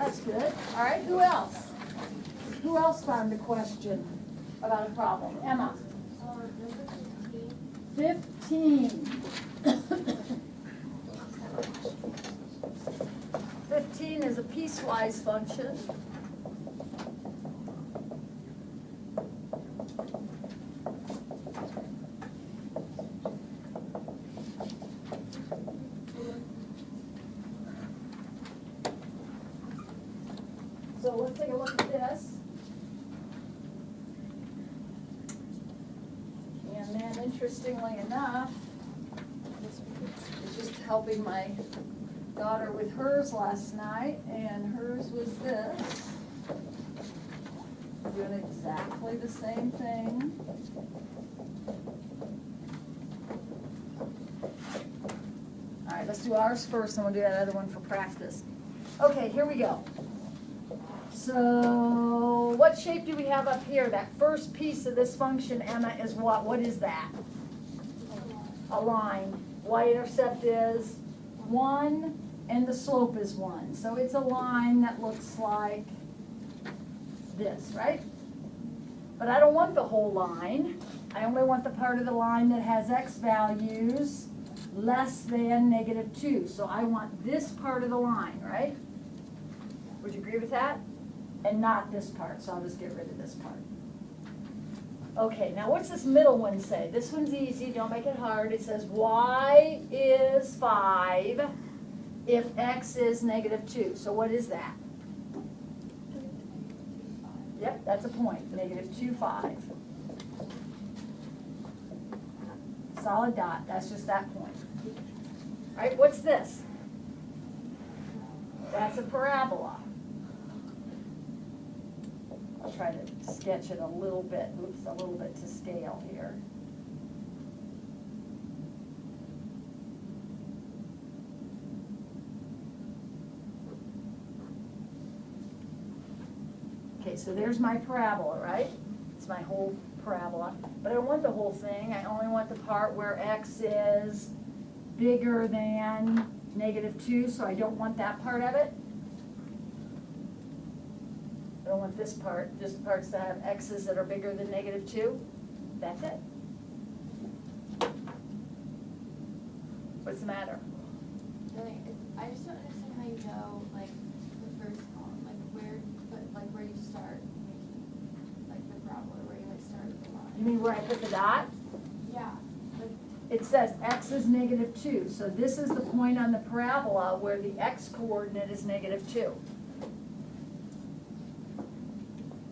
That's good. All right, who else? Who else found a question about a problem? Emma. 15. 15 is a piecewise function. So let's take a look at this. And then, interestingly enough, it's just helping my daughter with hers last night, and hers was this. Doing exactly the same thing. All right, let's do ours first, and we'll do that other one for practice. Okay, here we go. So, what shape do we have up here? That first piece of this function, Emma, is what? What is that? A line. Y-intercept is 1, and the slope is 1. So it's a line that looks like this, right? But I don't want the whole line. I only want the part of the line that has x values less than -2. So I want this part of the line, right? Would you agree with that? And not this part, so I'll just get rid of this part. Okay, now what's this middle one say? This one's easy, don't make it hard. It says y is 5 if x is -2. So what is that? Yep, that's a point, -2, 5. Solid dot, that's just that point. All right, what's this? That's a parabola. I'll try to sketch it a little bit to scale here. Okay, so there's my parabola, right? It's my whole parabola. But I don't want the whole thing. I only want the part where x is bigger than -2, so I don't want that part of it. I don't want this part, just parts that have x's that are bigger than -2. That's it. What's the matter? I just don't understand how you know, like, the first column, where you start making, like, the parabola, where you, like, start with the line. You mean where I put the dot? Yeah. It says x is -2, so this is the point on the parabola where the x coordinate is -2.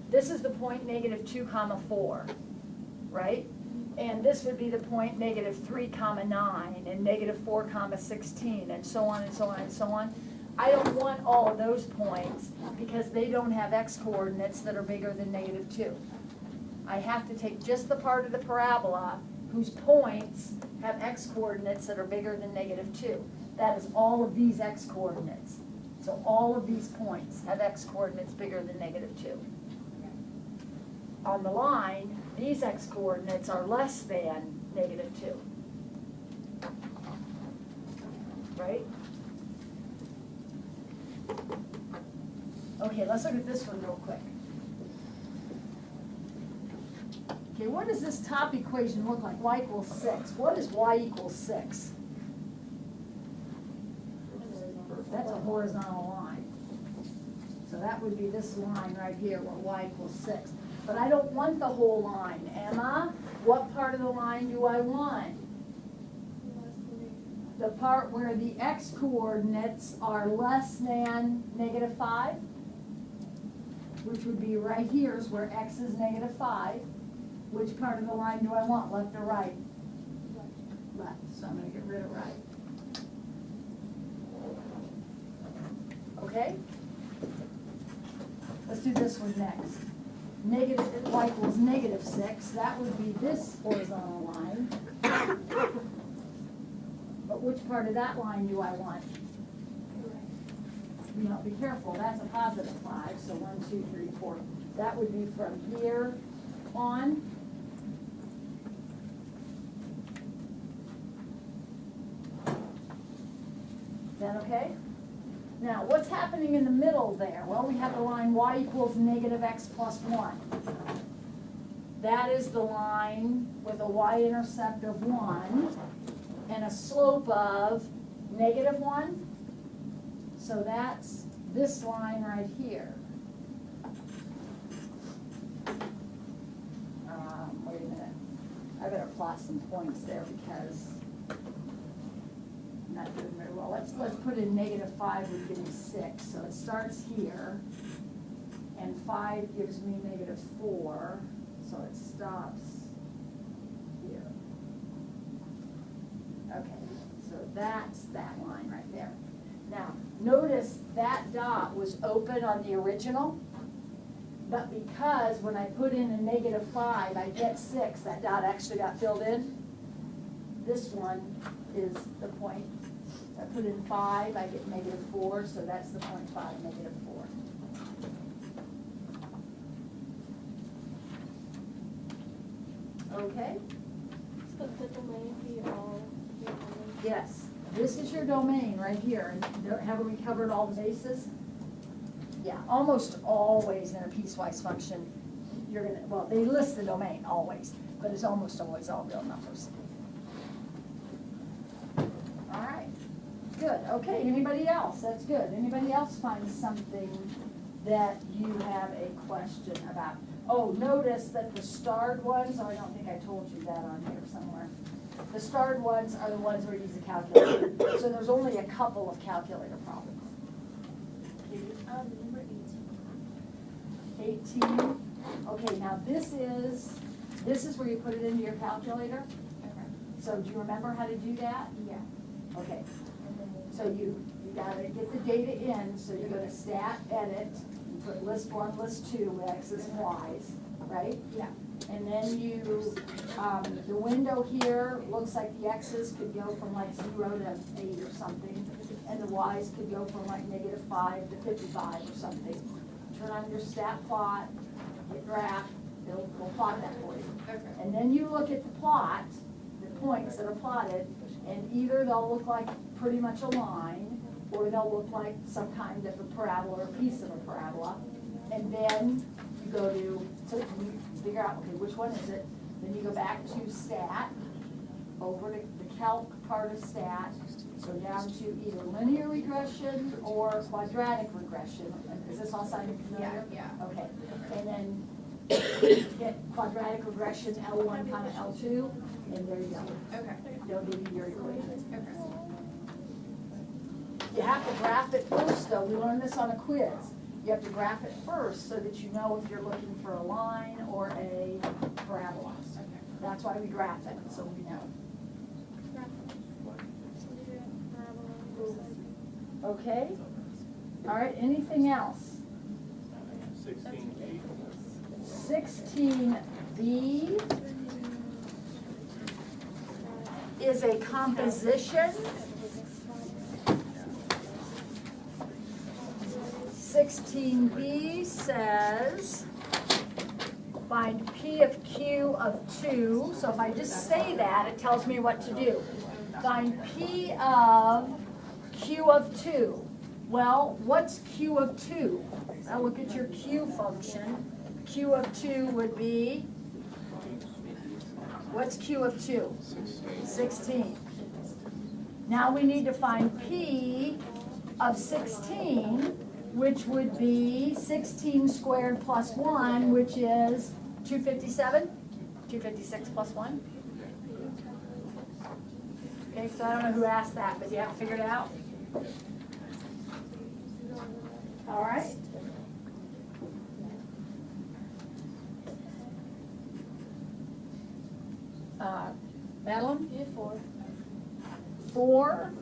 This is the point -2, 4, right? And this would be the point -3, 9, and -4, 16, and so on and so on and so on. I don't want all of those points because they don't have x coordinates that are bigger than -2. I have to take just the part of the parabola whose points have x coordinates that are bigger than -2. That is all of these x coordinates. So all of these points have x coordinates bigger than -2. On the line, these x coordinates are less than -2. Right? Okay, let's look at this one real quick. Okay, what does this top equation look like? Y equals 6. What is y equals 6? That's a horizontal line. So that would be this line right here where y equals 6. But I don't want the whole line. Emma, what part of the line do I want? The part where the x coordinates are less than -5, which would be right here is where x is -5. Which part of the line do I want, left or right? Left, so I'm going to get rid of right. Okay? Let's do this one next. Y equals -6, that would be this horizontal line. But which part of that line do I want? You know, be careful, that's a +5, so 1, 2, 3, 4. That would be from here on. Is that okay? Now, what's happening in the middle there? Well, we have the line y equals negative x plus 1. That is the line with a y-intercept of 1 and a slope of negative 1. So that's this line right here. Wait a minute. I better plot some points there because I'm not doing very well. Let's put in negative 5 would give me 6. So it starts here, and 5 gives me negative 4. So it stops here. Okay, so that's that line right there. Now, notice that dot was open on the original, but because when I put in a negative 5, I get 6, that dot actually got filled in. This one is the point. I put in 5, I get negative 4, so that's the point 5, negative 4. Okay? So the domain be all the domain? Yes. This is your domain right here. And haven't we covered all the bases? Yeah, almost always in a piecewise function, you're gonna, well, they list the domain always, but it's almost always all real numbers. All right, good. Okay, anybody else? That's good. Anybody else find something that you have a question about? Oh, notice that the starred ones, oh, I don't think I told you that on here somewhere. The starred ones are the ones where you use a calculator. So there's only a couple of calculator problems. Number 18. 18. Okay, now this is where you put it into your calculator. Okay. So do you remember how to do that? Yeah. Okay. So you gotta get the data in, so you go to stat, edit, you put list 1, list 2 with x's and y's, right? Yeah. And then you, the window here looks like the x's could go from like 0 to 8 or something, and the y's could go from like negative 5 to 55 or something. Turn on your stat plot, hit graph, it'll plot that for you. Okay. And then you look at the plot, the points that are plotted, and either they'll look like pretty much a line, or they'll look like some kind of a parabola or piece of a parabola. And then you go to, so you figure out, okay, which one is it? Then you go back to stat, over to the calc part of stat, go down to either linear regression or quadratic regression. Is this all sounding familiar? Yeah. Okay, and then get quadratic regression, L1, comma L2, and there you go. Okay. They'll give you your equation. Okay. You have to graph it first, though. We learned this on a quiz. You have to graph it first so that you know if you're looking for a line or a parabola. Okay. That's why we graph it, so we know. Okay? All right, anything else? 16B. 16B is a composition. 16B says, find P of Q of 2. So if I just say that, it tells me what to do. Find P of Q of 2. Well, what's Q of 2? Now look at your Q function. Q of 2 would be, what's Q of 2? 16. Now we need to find P of 16, which would be 16 squared plus 1, which is 257? 256 plus 1? Okay, so I don't know who asked that, but you have to figure it out. All right. Madeline? Yeah, 4. 4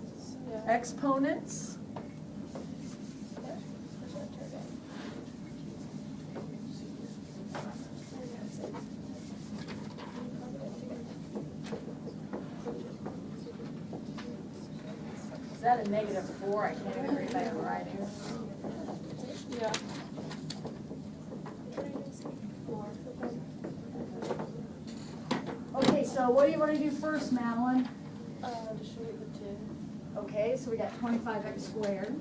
Yeah. exponents. Is that a negative 4? I can't even read my own writing. Yeah. 4. Okay, so what do you want to do first, Madeline? Just show me the 2. Okay, so we got 25x squared.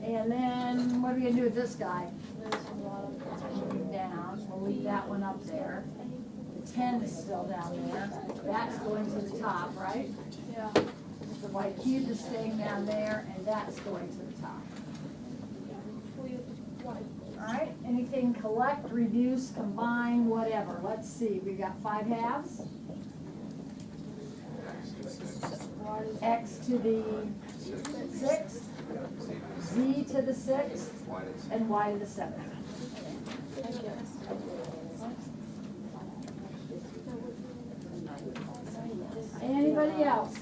And then, what are we gonna do with this guy? Down, we'll leave that one up there. The 10 is still down there. That's going to the top, right? Yeah. The white cube is staying down there, and that's going to the top. All right, anything collect, reduce, combine, whatever. Let's see, we got 5 halves. X to the 6th, Z to the 6th, and Y to the 7th. Anybody else?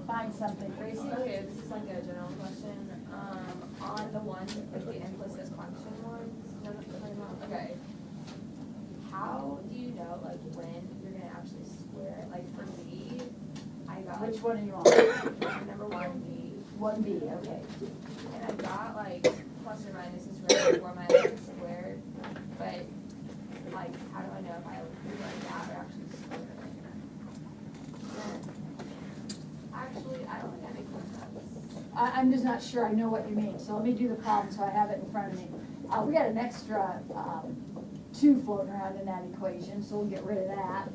Find something, Gracie? Okay, this is like a general question. On the ones with the implicit function ones, okay. How do you know like when you're gonna actually square it? Like for me, I got Which one are you on? number 1B, 1B, okay. and I got like plus or minus is right before my like squared, but like how do I know if I do like that or actually square it? And actually, I don't think that makes much sense. I'm just not sure I know what you mean, so let me do the problem so I have it in front of me. We got an extra 2 floating around in that equation, so we'll get rid of that.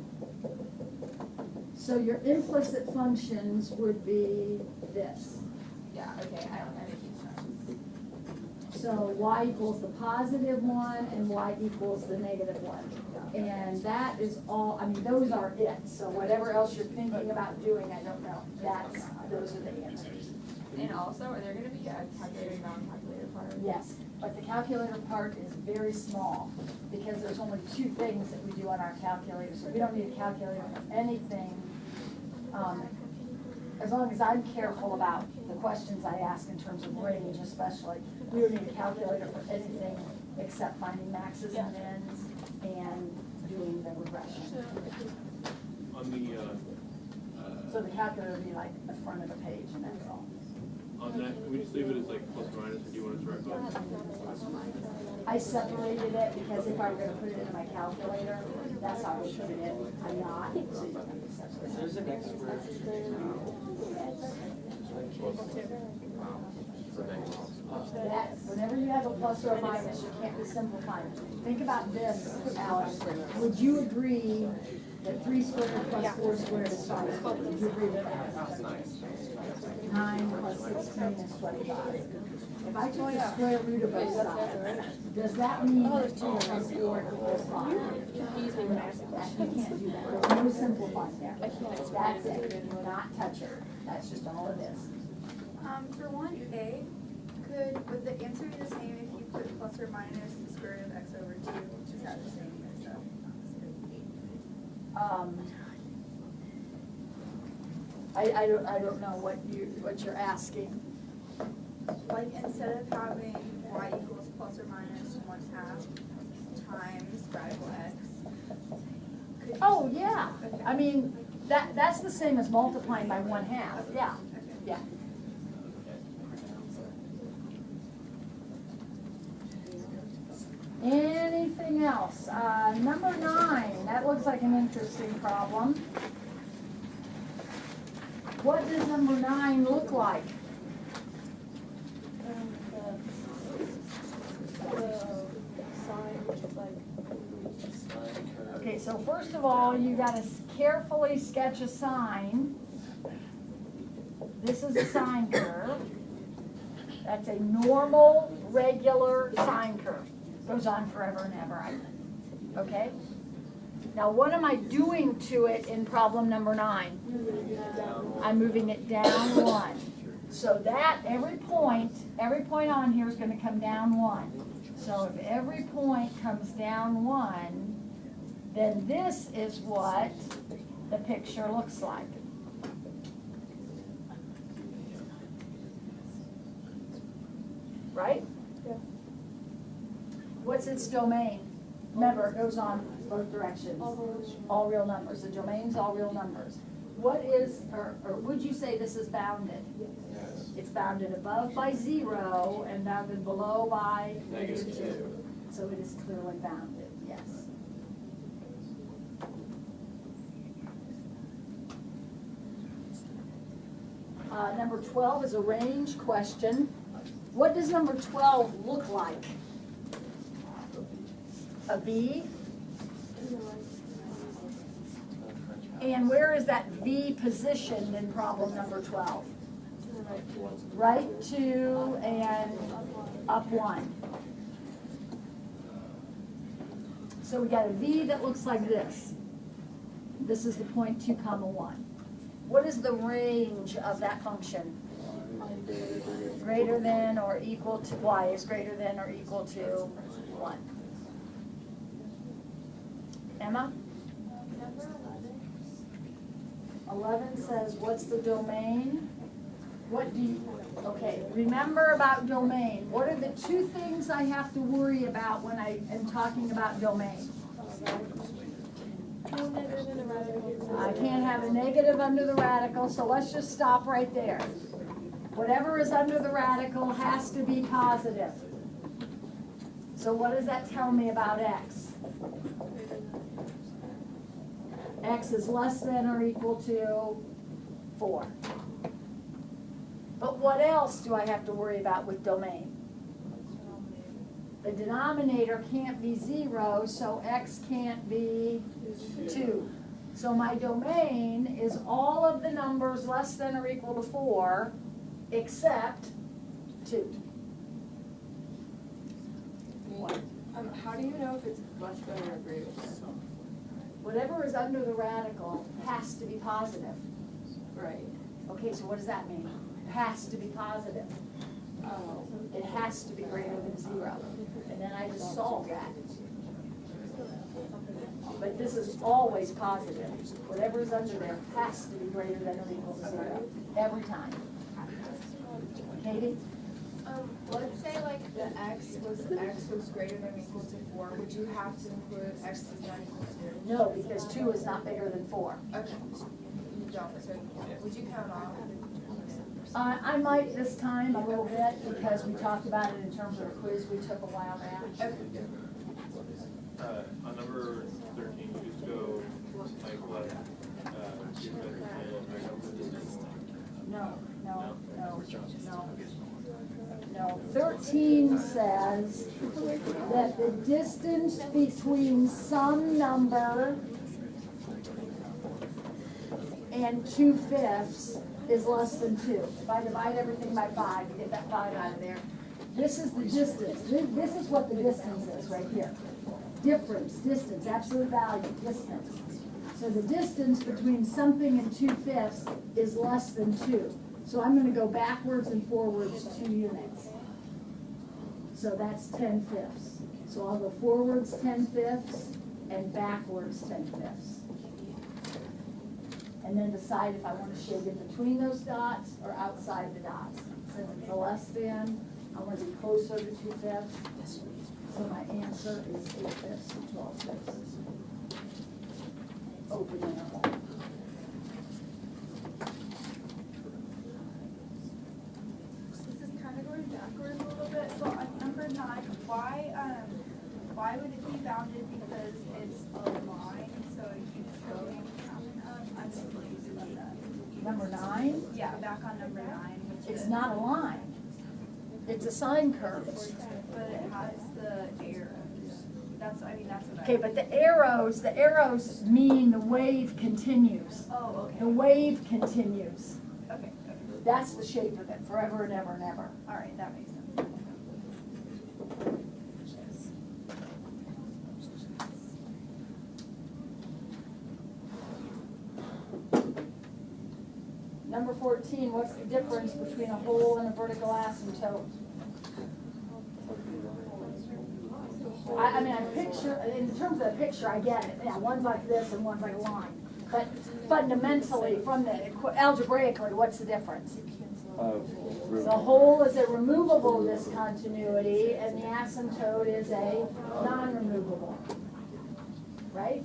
So your implicit functions would be this. Yeah, okay, I don't think that makes sense. So y equals the positive 1 and y equals the negative 1. And that is all, I mean, those are it. So whatever else you're thinking about doing, I don't know. Those are the answers. And also, are there gonna be a calculator, non-calculator part? Yes, but the calculator part is very small because there's only 2 things that we do on our calculator. So we don't need a calculator for anything. As long as I'm careful about the questions I ask in terms of range especially, we don't need a calculator for anything except finding maxes and mins and doing the regression. On the, So the calculator would be like the front of the page and that's all. on that, can we just leave it as like plus or minus, or do you want us to write both? I separated it because if I were gonna put it into my calculator, that's how I would put it in. I'm not, so you have to separate it. There's an extra. That, whenever you have a plus or a minus, you can't be simplifying. Think about this, Alex. Would you agree that 3 squared plus 4 squared is 5? Would you agree with that? 9 plus 16 is 25. If I took the square root of both sides, does that mean that 2 plus 4 equals 5? You can't do that. There's no simplifying there. That's it. Not touch it. That's just all it is. For 1A, would the answer be the same if you put plus or minus the square root of x over 2, which is that the same as that? I don't know what you're asking. Like instead of having y equals plus or minus 1/2 times radical x. could you- Oh, yeah. Okay. I mean, that's the same as multiplying by 1/2. Yeah, Okay. yeah. Anything else? Number 9, that looks like an interesting problem. What does number 9 look like? Okay, so first of all, you gotta carefully sketch a sine. This is a sine curve. That's a normal, regular sine curve. Goes on forever and ever, okay? Now, what am I doing to it in problem number 9? I'm moving it down 1. So that, every point on here is gonna come down 1. So if every point comes down 1, then this is what the picture looks like. Right? Yeah. What's its domain? Remember, it goes on both directions. All All real numbers. The domain's all real numbers. What is, or would you say this is bounded? Yes. It's bounded above by 0 and bounded below by -2. -2. So it is clearly bounded, yes. Number 12 is a range question. What does number 12 look like? A V? And where is that V positioned in problem number 12? Right 2 and up 1. So we got a V that looks like this. This is the point 2 comma 1. What is the range of that function? Greater than or equal to, y is greater than or equal to 1. Emma? Number 11 says, what's the domain? What do you, okay, remember about domain. What are the 2 things I have to worry about when I am talking about domain? I can't have a negative under the radical, so let's just stop right there. Whatever is under the radical has to be positive. So what does that tell me about x? X is less than or equal to 4. But what else do I have to worry about with domain? The denominator can't be 0, so x can't be 2. So my domain is all of the numbers less than or equal to 4, except 2. How do you know if it's less than or greater than? Whatever is under the radical has to be positive. Right. Okay, so what does that mean? It has to be positive. Oh. It has to be greater than 0. And then I just solve that. But this is always positive. Whatever is under there has to be greater than or equal to 0. Every time. Katie? Let's say like the x was greater than or equal to 4. Would you have to include x is not equal to? No, because 2 is not bigger than 4. Okay. You don't. So would you count off? I might this time a little bit because we talked about it in terms of a quiz we took a while back. Okay. On number 13, you just go like left, two better No. 13 says that the distance between some number and 2/5 is less than 2. If I divide everything by 5, you get that 5 out of there. This is the distance. This is what the distance is right here. Difference, distance, absolute value, distance. So the distance between something and 2/5 is less than 2. So I'm going to go backwards and forwards 2 units. So that's 10/5. So I'll go forwards 10/5 and backwards 10/5. And then decide if I want to shade in between those dots or outside the dots. Since it's a less than, I want to be closer to 2/5. So my answer is 8/5 and 12/5. Open interval. This is kind of going backwards a little bit. So on number 9, why would it be bounded? Because it's a line, so it keeps going up. I'm confused about that. Number 9, Yeah, back on number 9. Which it's is, not a line. It's a sine curve. but it has the arrows. That's what Okay, but the arrows mean the wave continues. Oh, okay. The wave continues. Okay. That's the shape of it, forever and ever and ever. All right, that makes sense. Number 14, what's the difference between a hole and a vertical asymptote? I mean, I picture, in terms of the picture, I get it. Yeah, one's like this and one's like a line. But fundamentally, from the algebraically, what's the difference? The hole is a removable discontinuity, and the asymptote is a non-removable. Right?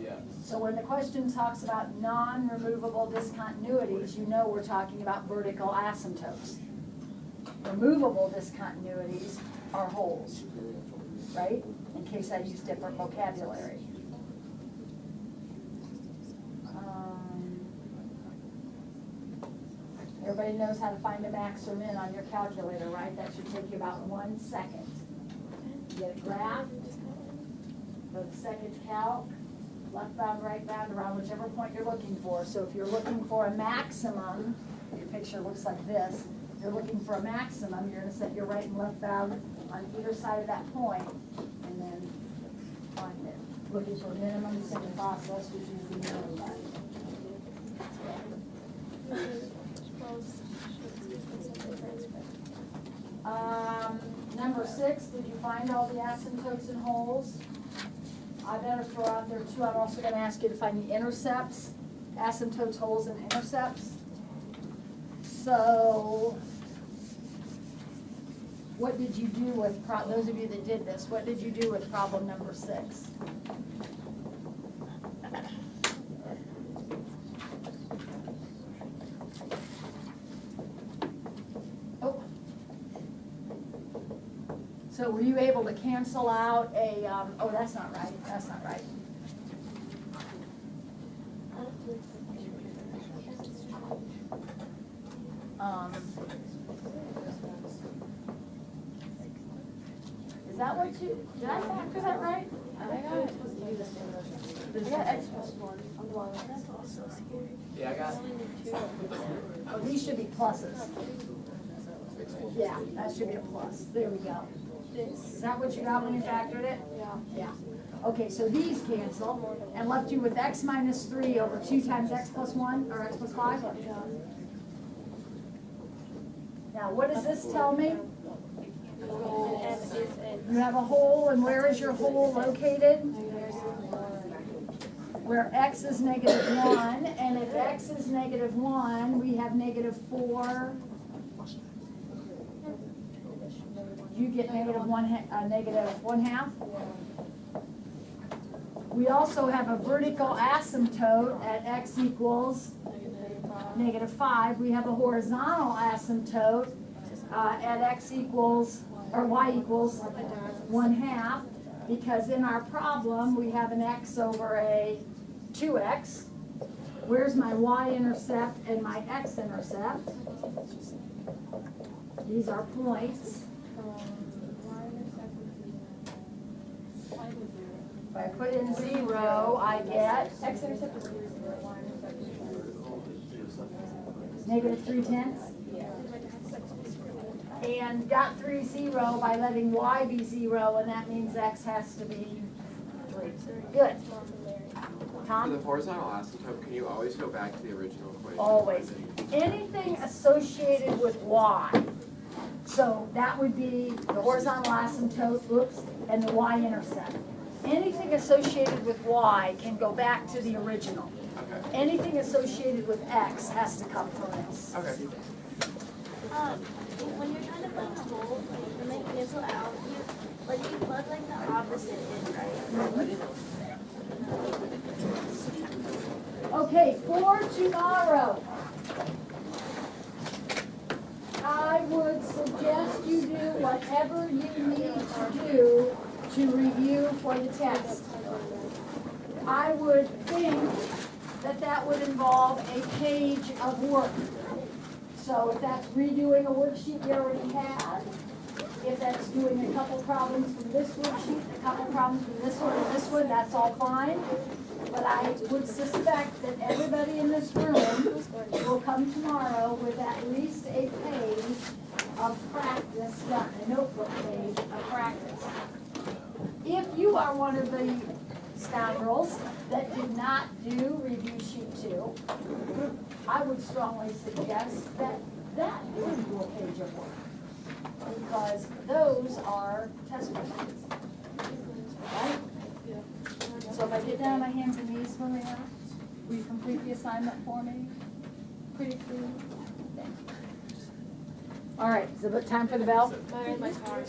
Yes. So when the question talks about non-removable discontinuities, you know we're talking about vertical asymptotes. Removable discontinuities are holes, right? In case I use different vocabulary. Everybody knows how to find a max or min on your calculator, right? That should take you about 1 second. You get a graph, go to second calc, left bound, right bound, around whichever point you're looking for. So if you're looking for a maximum, your picture looks like this. If you're looking for a maximum, you're gonna set your right and left bound on either side of that point, and then find it. Looking for a minimum, same process, which is the minimum value. Number 6, did you find all the asymptotes and holes? I better throw out there too, I'm also gonna ask you to find the intercepts, asymptotes, holes, and intercepts. So, what did you do with, those of you that did this, what did you do with problem number 6? Oh. So were you able to cancel out a, oh, that's not right, that's not right. Is that what you, did I factor that right? I got it. I got X plus 1 on the bottom. That's also scary. Yeah, I got. Oh, these should be pluses. Yeah, that should be a plus. There we go. Is that what you got when you factored it? Yeah. Yeah. Okay, so these cancel and left you with x minus 3 over 2 times x plus 1, or x plus 5? Now, what does this tell me? You have a hole, and where is your hole located? Where x is -1, and if x is -1, we have -4. You get -1/2. We also have a vertical asymptote at x equals -5. We have a horizontal asymptote at x equals, or y equals 1/2, because in our problem we have an x over a 2x. Where's my y-intercept and my x-intercept? These are points. If I put in 0, I get X-intercept is 0, -3/10. And got 3, 0 by letting y be 0, and that means x has to be 3. Good. For Tom? the horizontal asymptote, can you always go back to the original equation? Always. Anything associated with y. So that would be the horizontal asymptote, oops, and the y-intercept. Anything associated with y can go back to the original. Okay. Anything associated with x has to come from this. Okay. When you're trying to plug the hole, when they cancel out, you plug like the opposite in, right? Okay, for tomorrow, I would suggest you do whatever you need to do to review for the test. I would think that that would involve a page of work. So if that's redoing a worksheet you already had, if that's doing a couple problems from this worksheet, a couple problems from this one and this one, that's all fine. But I would suspect that everybody in this room will come tomorrow with at least a page of practice done, a notebook page of practice. If you are one of the scoundrels that did not do review sheet 2, I would strongly suggest that would do a page of work, because those are test questions, right? So if I get down on my hands and knees, Maria, will you complete the assignment for me? Pretty clean. Thank you. All right, is it time for the bell? My car.